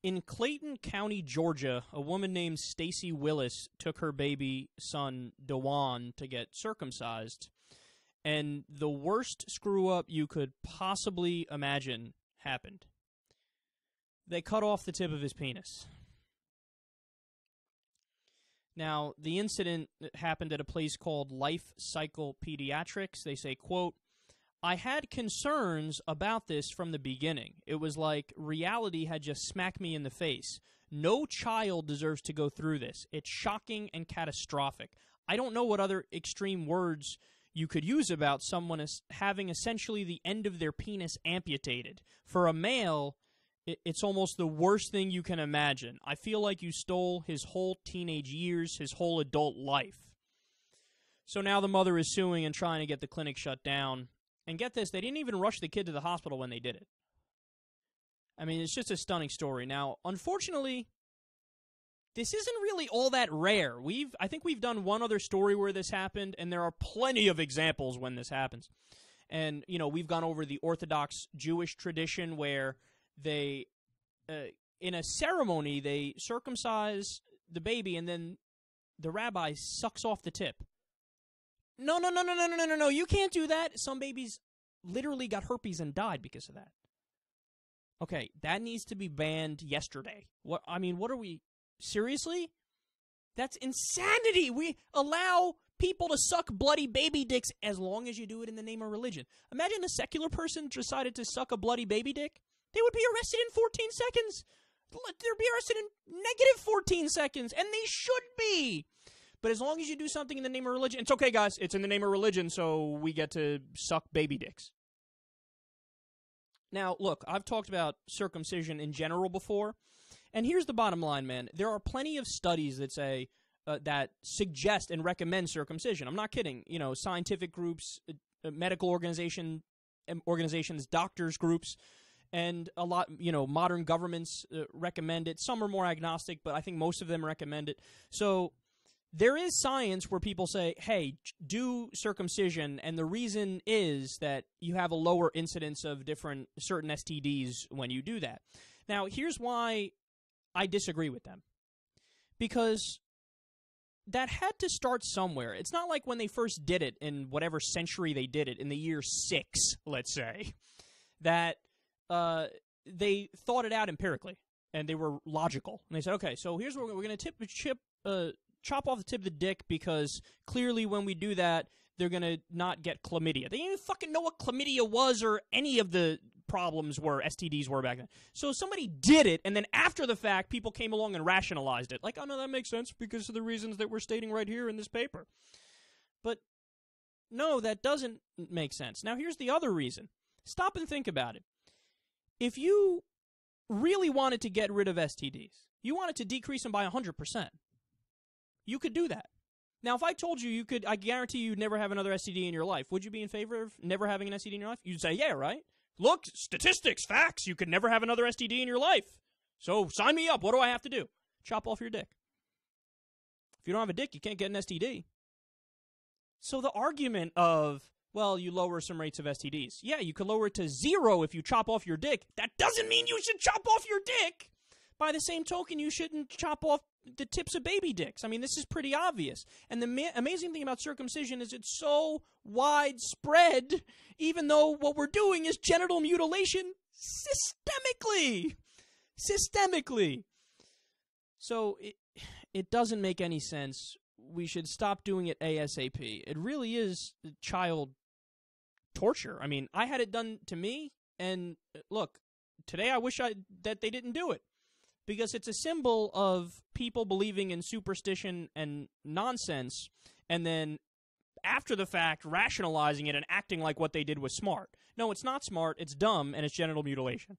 In Clayton County, Georgia, a woman named Stacy Willis took her baby son, Dewan, to get circumcised. And the worst screw-up you could possibly imagine happened. They cut off the tip of his penis. Now, the incident happened at a place called Life Cycle Pediatrics. They say, quote, I had concerns about this from the beginning. It was like reality had just smacked me in the face. No child deserves to go through this. It's shocking and catastrophic. I don't know what other extreme words you could use about someone as having essentially the end of their penis amputated. For a male, it's almost the worst thing you can imagine. I feel like you stole his whole teenage years, his whole adult life. So now the mother is suing and trying to get the clinic shut down. And get this, they didn't even rush the kid to the hospital when they did it. I mean, it's just a stunning story. Now, unfortunately, this isn't really all that rare. I think we've done one other story where this happened, and there are plenty of examples when this happens. And, you know, we've gone over the Orthodox Jewish tradition where they, in a ceremony, they circumcise the baby, and then the rabbi sucks off the tip. No, you can't do that. Some babies literally got herpes and died because of that. Okay, that needs to be banned yesterday. What are we, seriously? That's insanity. We allow people to suck bloody baby dicks as long as you do it in the name of religion. Imagine a secular person decided to suck a bloody baby dick. They would be arrested in 14 seconds. They'd be arrested in negative 14 seconds, and they should be. But as long as you do something in the name of religion, it's okay, guys. It's in the name of religion, so we get to suck baby dicks. Now, look, I've talked about circumcision in general before, and here's the bottom line, man. There are plenty of studies that say that suggest and recommend circumcision. I'm not kidding. You know, scientific groups, medical organizations, doctors groups, and a lot, you know, modern governments recommend it. Some are more agnostic, but I think most of them recommend it. So there is science where people say, hey, do circumcision, and the reason is that you have a lower incidence of certain STDs when you do that. Now, here's why I disagree with them. Because that had to start somewhere. It's not like when they first did it in whatever century they did it, in the year 6, let's say, that they thought it out empirically, and they were logical. And they said, okay, so here's what we're going to chop off the tip of the dick because clearly when we do that, they're going to not get chlamydia. They didn't even fucking know what chlamydia was or any of the problems were, STDs were back then. So somebody did it, and then after the fact, people came along and rationalized it. Like, oh, no, that makes sense because of the reasons that we're stating right here in this paper. But no, that doesn't make sense. Now, here's the other reason. Stop and think about it. If you really wanted to get rid of STDs, you wanted to decrease them by 100%. You could do that. Now, if I told you could, I guarantee you'd never have another STD in your life. Would you be in favor of never having an STD in your life? You'd say, yeah, right? Look, statistics, facts, you could never have another STD in your life. So sign me up. What do I have to do? Chop off your dick. If you don't have a dick, you can't get an STD. So the argument of, well, you lower some rates of STDs. Yeah, you could lower it to 0 if you chop off your dick. That doesn't mean you should chop off your dick. By the same token, you shouldn't chop off the tips of baby dicks. I mean, this is pretty obvious. And the amazing thing about circumcision is it's so widespread, even though what we're doing is genital mutilation systemically. So it doesn't make any sense. We should stop doing it ASAP. It really is child torture. I mean, I had it done to me, and look, today I wish that they didn't do it. Because it's a symbol of people believing in superstition and nonsense, and then after the fact rationalizing it and acting like what they did was smart. No, it's not smart, it's dumb, and it's genital mutilation.